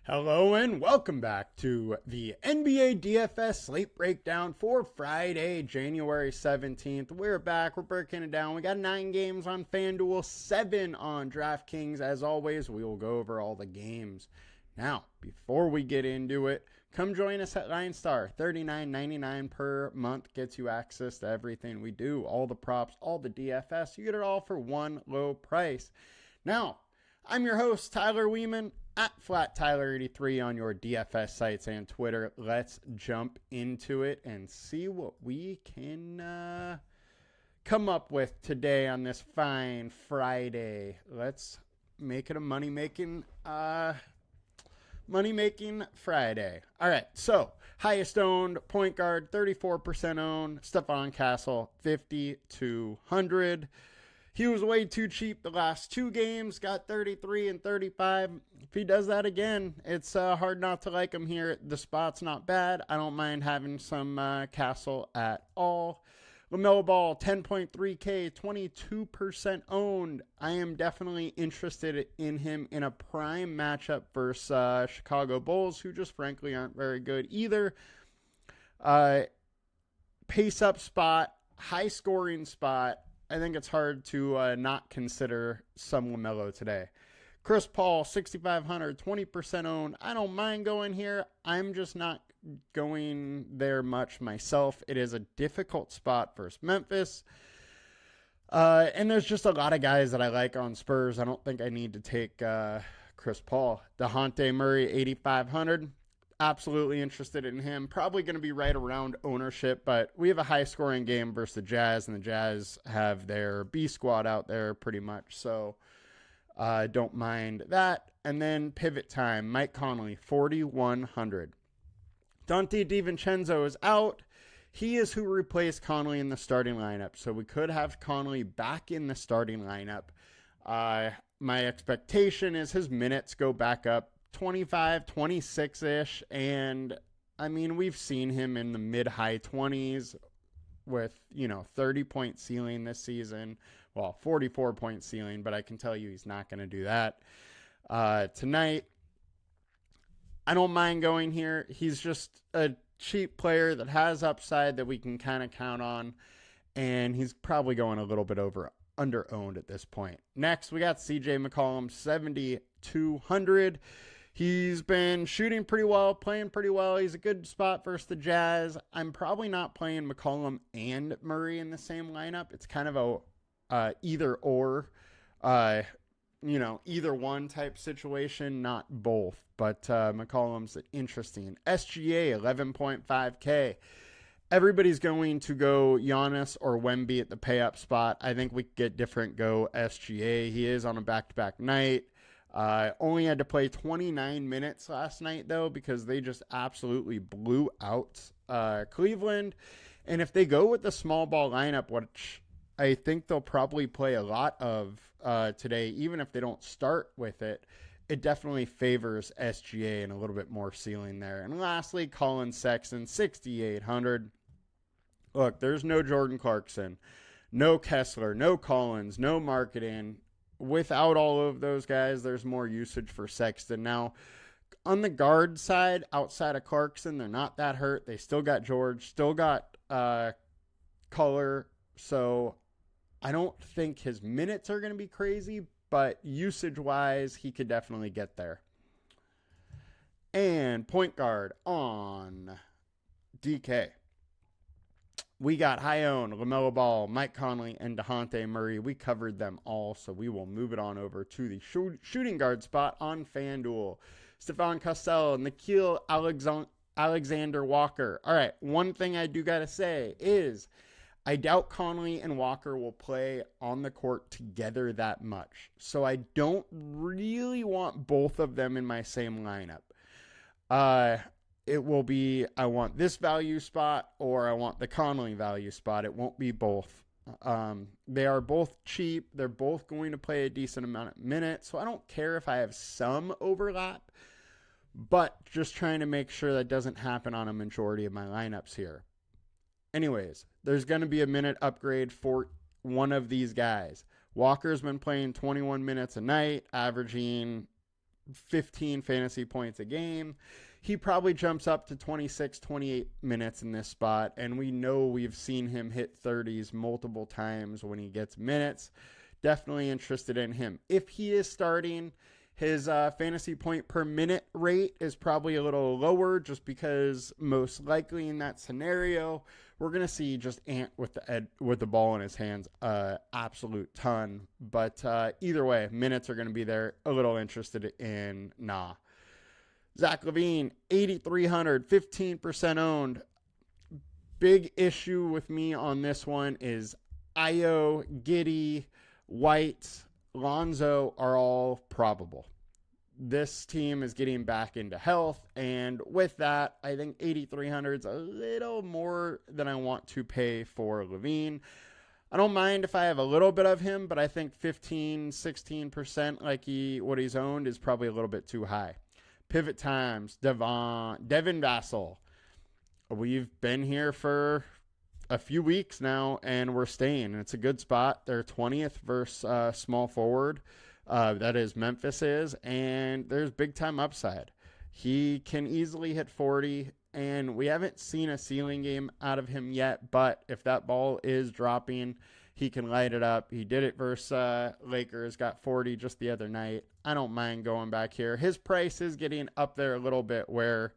Hello and welcome back to the NBA DFS Slate Breakdown for Friday, January 17th. We're back. We're breaking it down. We got 9 games on FanDuel, 7 on Draftkings. As always, we will go over all the games. Now, before we get into it, come join us at LineStar. $39.99 per month gets you access to everything we do, all the props, all the DFS. You get it all for one low price. Now, I'm your host, Tyler Wiemann, at FlatTyler83 on your DFS sites and Twitter. Let's jump into it and see what we can come up with today on this fine Friday. Let's make it a money-making Friday. All right, so highest owned point guard, 34% owned. Stephon Castle, 5,200. He was way too cheap the last 2 games, got 33 and 35. If he does that again, it's hard not to like him here. The spot's not bad. I don't mind having some Castle at all. LaMelo Ball, 10.3K, 22% owned. I am definitely interested in him in a prime matchup versus Chicago Bulls, who just frankly aren't very good either. Pace up spot, high scoring spot. I think it's hard to not consider some LaMelo today. Chris Paul, 6,500, 20% owned. I don't mind going here. I'm just not going there much myself. It is a difficult spot versus Memphis. And there's just a lot of guys that I like on Spurs. I don't think I need to take Chris Paul. DeJounte Murray, 8,500. Absolutely interested in him. Probably going to be right around ownership, but we have a high-scoring game versus the Jazz, and the Jazz have their B squad out there pretty much, so don't mind that. And then pivot time, Mike Conley, 4,100. Dante DiVincenzo is out. He is who replaced Conley in the starting lineup, so we could have Conley back in the starting lineup. My expectation is his minutes go back up 25, 26-ish, and I mean, we've seen him in the mid-high 20s with, 30-point ceiling this season. Well, 44-point ceiling, but I can tell you he's not going to do that tonight. I don't mind going here. He's just a cheap player that has upside that we can kind of count on, and he's probably going a little bit under-owned at this point. Next, we got CJ McCollum, 7,200. He's been shooting pretty well, playing pretty well. He's a good spot versus the Jazz. I'm probably not playing McCollum and Murray in the same lineup. It's kind of a either or, either one type situation, not both. But McCollum's interesting. SGA, 11.5K. Everybody's going to go Giannis or Wemby at the pay-up spot. I think we could get different go SGA. He is on a back-to-back night. Only had to play 29 minutes last night, though, because they just absolutely blew out Cleveland. And if they go with the small ball lineup, which I think they'll probably play a lot of today, even if they don't start with it, it definitely favors SGA and a little bit more ceiling there. And lastly, Colin Sexton, 6,800. Look, there's no Jordan Clarkson, no Kessler, no Collins, no Marketing. Without all of those guys, there's more usage for Sexton. Now, on the guard side, outside of Clarkson, they're not that hurt. They still got George, still got Color. So I don't think his minutes are going to be crazy, but usage-wise, he could definitely get there. And point guard on DK. We got high-owned, LaMelo Ball, Mike Conley, and DeJounte Murray. We covered them all, so we will move it on over to the shooting guard spot on FanDuel. Stephon Castle, Nickeil Alexander Walker. All right, one thing I do got to say is I doubt Conley and Walker will play on the court together that much. So I don't really want both of them in my same lineup. It will be, I want this value spot or I want the Conley value spot. It won't be both. They are both cheap. They're both going to play a decent amount of minutes. So I don't care if I have some overlap, but just trying to make sure that doesn't happen on a majority of my lineups here. Anyways, there's going to be a minute upgrade for one of these guys. Walker's been playing 21 minutes a night, averaging 15 fantasy points a game. He probably jumps up to 26, 28 minutes in this spot, and we know we've seen him hit 30s multiple times when he gets minutes. Definitely interested in him. If he is starting, his fantasy point per minute rate is probably a little lower just because most likely in that scenario, we're going to see just Ant with the ball in his hands absolute ton. But either way, minutes are going to be there. A little interested in Nah. Zach LaVine, 8,300, 15% owned. Big issue with me on this one is Io, Giddey, White, Lonzo are all probable. This team is getting back into health, and with that, I think 8,300 is a little more than I want to pay for LaVine. I don't mind if I have a little bit of him, but I think 15, 16% like what he's owned is probably a little bit too high. Pivot times, Devin Vassell. We've been here for a few weeks now, and we're staying. It's a good spot. They're 20th versus small forward. That is Memphis is, and there's big time upside. He can easily hit 40, and we haven't seen a ceiling game out of him yet, but if that ball is dropping, he can light it up. He did it versus Lakers, got 40 just the other night. I don't mind going back here. His price is getting up there a little bit where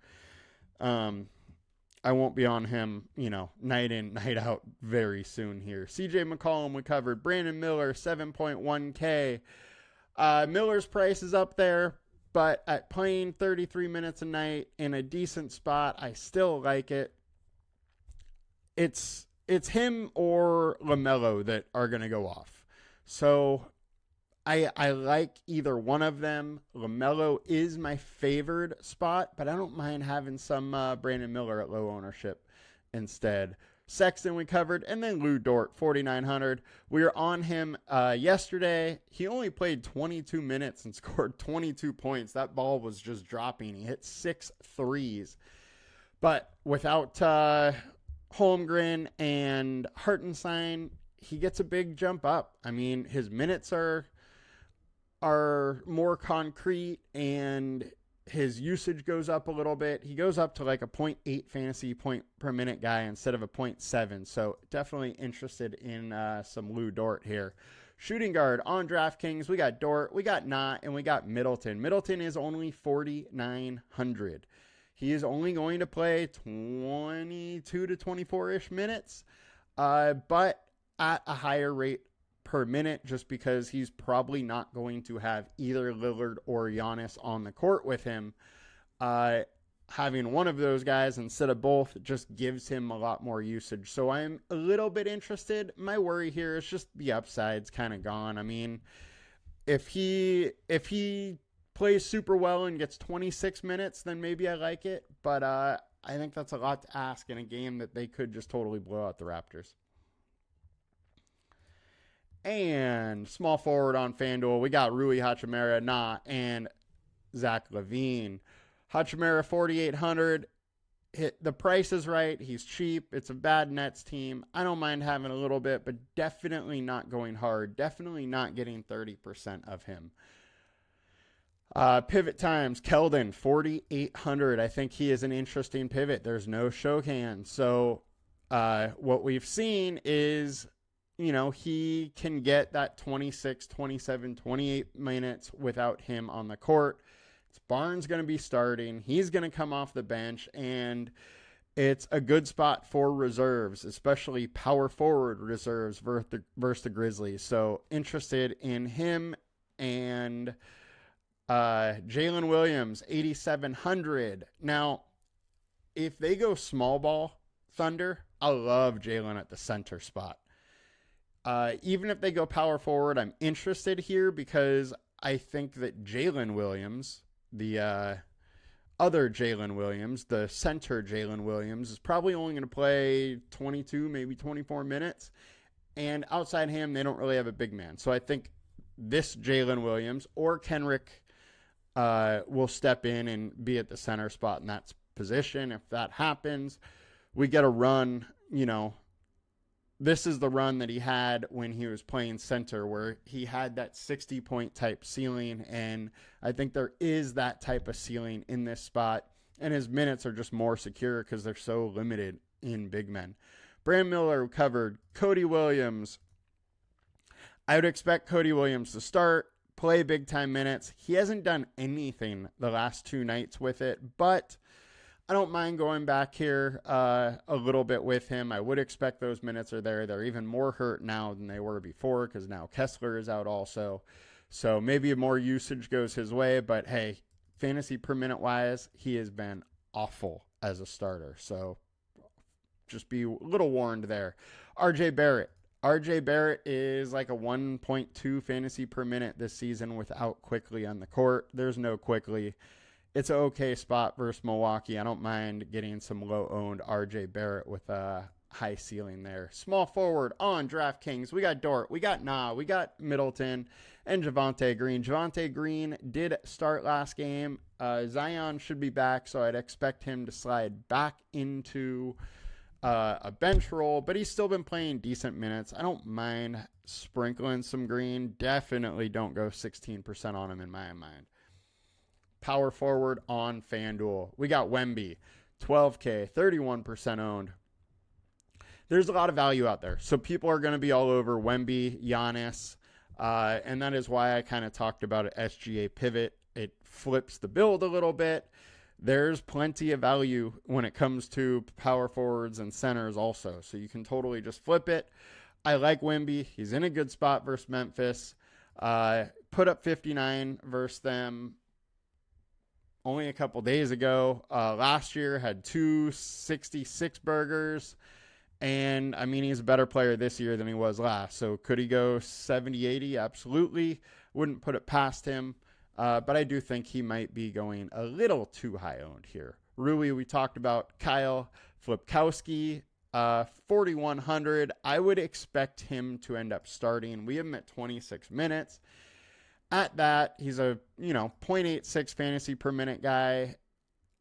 I won't be on him, night in, night out very soon here. CJ McCollum we covered. Brandon Miller, 7.1K. Miller's price is up there, but at playing 33 minutes a night in a decent spot, I still like it. It's him or LaMelo that are going to go off. So I like either one of them. LaMelo is my favored spot, but I don't mind having some Brandon Miller at low ownership instead. Sexton we covered, and then Lou Dort, 4,900. We were on him yesterday. He only played 22 minutes and scored 22 points. That ball was just dropping. He hit 6 threes. But without Holmgren and Hartenstein, he gets a big jump up. I mean, his minutes are more concrete, and his usage goes up a little bit. He goes up to like a 0.8 fantasy point per minute guy instead of a 0.7. So definitely interested in some Lou Dort here. Shooting guard on DraftKings, we got Dort, we got Knott, and we got Middleton. Middleton is only 4,900. He is only going to play 22 to 24-ish minutes, but at a higher rate per minute, just because he's probably not going to have either Lillard or Giannis on the court with him. Having one of those guys instead of both just gives him a lot more usage. So I'm a little bit interested. My worry here is just the upside's kind of gone. I mean, if he plays super well and gets 26 minutes, then maybe I like it. But I think that's a lot to ask in a game that they could just totally blow out the Raptors. And small forward on FanDuel, we got Rui Hachimura, and Zach LaVine. Hachimura, 4,800. The price is right. He's cheap. It's a bad Nets team. I don't mind having a little bit, but definitely not going hard. Definitely not getting 30% of him. Pivot times, Keldon, 4,800. I think he is an interesting pivot. There's no Shokan. So what we've seen is, he can get that 26, 27, 28 minutes without him on the court. Barnes going to be starting. He's going to come off the bench, and it's a good spot for reserves, especially power forward reserves versus the Grizzlies. So interested in him. And Jalen Williams, 8,700. Now, if they go small ball Thunder, I love Jalen at the center spot. Even if they go power forward, I'm interested here because I think that Jalen Williams, the other Jalen Williams, the center Jalen Williams, is probably only going to play 22, maybe 24 minutes. And outside him, they don't really have a big man. So I think this Jalen Williams or Kenrick will step in and be at the center spot in that position. If that happens, we get a run, this is the run that he had when he was playing center, where he had that 60-point type ceiling, and I think there is that type of ceiling in this spot, and his minutes are just more secure because they're so limited in big men. Brandon Miller covered. Cody Williams, I would expect Cody Williams to start, play big-time minutes. He hasn't done anything the last 2 nights with it, but I don't mind going back here a little bit with him. I would expect those minutes are there. They're even more hurt now than they were before because now Kessler is out also. So maybe more usage goes his way, but hey, fantasy per minute wise, he has been awful as a starter. So just be a little warned there. RJ Barrett. RJ Barrett is like a 1.2 fantasy per minute this season without Quickly on the court. There's no Quickly. It's an okay spot versus Milwaukee. I don't mind getting some low-owned RJ Barrett with a high ceiling there. Small forward on DraftKings. We got Dort. We got Nah. We got Middleton and Javonte Green. Javonte Green did start last game. Zion should be back, so I'd expect him to slide back into a bench role, but he's still been playing decent minutes. I don't mind sprinkling some Green. Definitely don't go 16% on him in my mind. Power forward on FanDuel. We got Wemby, 12K, 31% owned. There's a lot of value out there. So people are going to be all over Wemby, Giannis, and that is why I kind of talked about an SGA pivot. It flips the build a little bit. There's plenty of value when it comes to power forwards and centers also. So you can totally just flip it. I like Wemby. He's in a good spot versus Memphis. Put up 59 versus them only a couple days ago. Last year had 266 burgers. And, I mean, he's a better player this year than he was last. So could he go 70-80? Absolutely. Wouldn't put it past him. But I do think he might be going a little too high owned here. Rui, we talked about. Kyle Flipkowski, 4,100. I would expect him to end up starting. We have him at 26 minutes. At that, he's a, 0.86 fantasy per minute guy.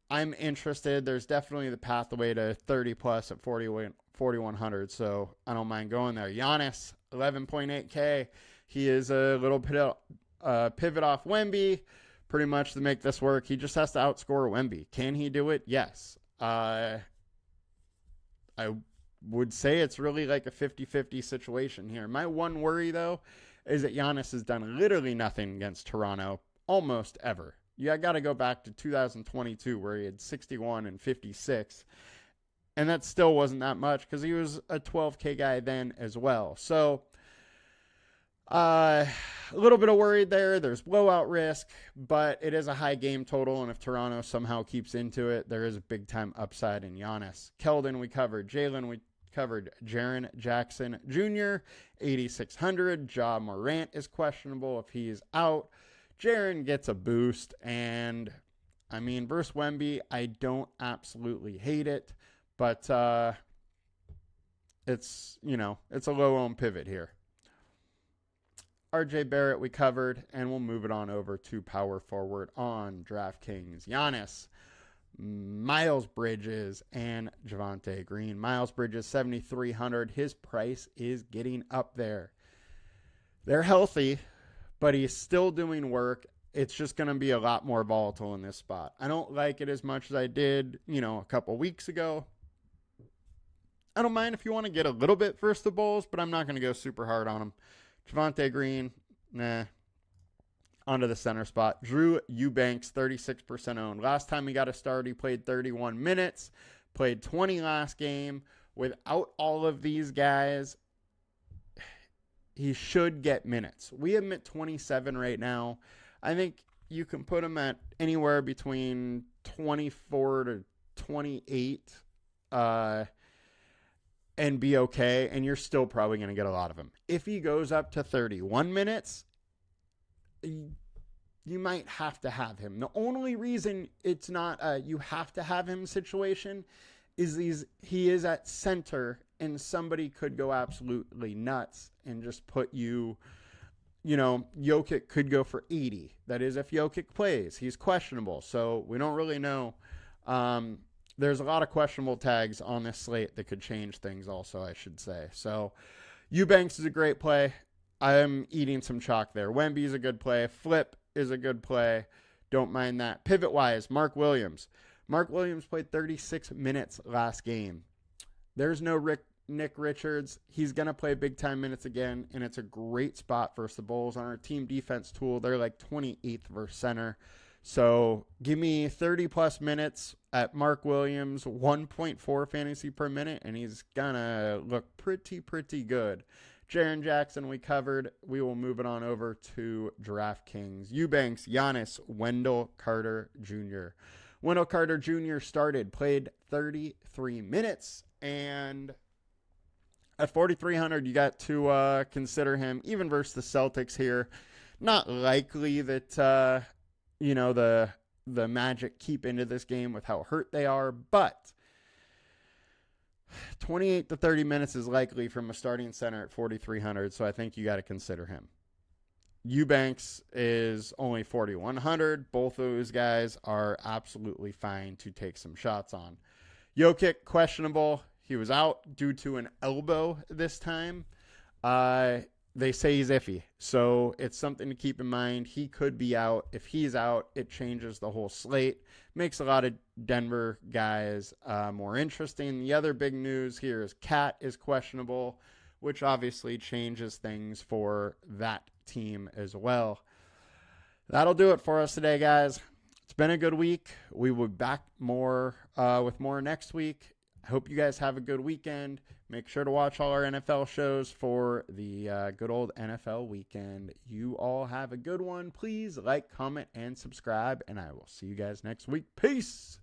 I'm interested. There's definitely the pathway to 30 plus at 4,100. So I don't mind going there. Giannis, 11.8K. He is a little pivot off Wemby, pretty much to make this work. He just has to outscore Wemby. Can he do it? Yes. I would say it's really like a 50-50 situation here. My one worry, though, is that Giannis has done literally nothing against Toronto almost ever. You got to go back to 2022 where he had 61 and 56, and that still wasn't that much because he was a 12K guy then as well. So a little bit of worried there. There's blowout risk, but it is a high game total, and if Toronto somehow keeps into it, there is a big-time upside in Giannis. Keldon, we covered. Jalen, we covered. Jaren Jackson Jr., 8,600. Ja Morant is questionable if he's out. Jaren gets a boost, and, I mean, versus Wemby, I don't absolutely hate it, but it's a low-owned pivot here. RJ Barrett we covered, and we'll move it on over to power forward on DraftKings. Giannis, Miles Bridges, and Javonte Green. Miles Bridges, 7,300. His price is getting up there. They're healthy, but he's still doing work. It's just going to be a lot more volatile in this spot. I don't like it as much as I did, a couple weeks ago. I don't mind if you want to get a little bit versus the Bulls, but I'm not going to go super hard on him. Javonte Green, nah. Onto the center spot. Drew Eubanks, 36% owned. Last time he got a start, he played 31 minutes. Played 20 last game. Without all of these guys, he should get minutes. We have him at 27 right now. I think you can put him at anywhere between 24 to 28 and be okay, and you're still probably going to get a lot of him. If he goes up to 31 minutes, you might have to have him. The only reason it's not a you have to have him situation is he is at center, and somebody could go absolutely nuts and just put Jokic could go for 80. That is if Jokic plays. He's questionable, so we don't really know. there's a lot of questionable tags on this slate that could change things also, I should say. So Eubanks is a great play. I'm eating some chalk there. Wemby is a good play. Flip is a good play. Don't mind that. Pivot-wise, Mark Williams. Mark Williams played 36 minutes last game. There's no Nick Richards. He's going to play big-time minutes again, and it's a great spot versus the Bulls. On our team defense tool, they're like 28th versus center. So give me 30-plus minutes at Mark Williams, 1.4 fantasy per minute, and he's going to look pretty good. Jaren Jackson we covered. We will move it on over to DraftKings. Eubanks, Giannis, Wendell Carter Jr. Wendell Carter Jr. played 33 minutes, and at 4,300, you got to consider him, even versus the Celtics here. Not likely that, the Magic keep into this game with how hurt they are, but 28 to 30 minutes is likely from a starting center at 4,300, so I think you got to consider him. Eubanks is only 4,100. Both of those guys are absolutely fine to take some shots on. Jokic, questionable. He was out due to an elbow this time. They say he's iffy, so it's something to keep in mind. He could be out. If he's out, it changes the whole slate. Makes a lot of Denver guys more interesting. The other big news here is Cat is questionable, which obviously changes things for that team as well. That'll do it for us today, guys. It's been a good week. We will be back with more next week. I hope you guys have a good weekend. Make sure to watch all our NFL shows for the good old NFL weekend. You all have a good one. Please like, comment, and subscribe, and I will see you guys next week. Peace!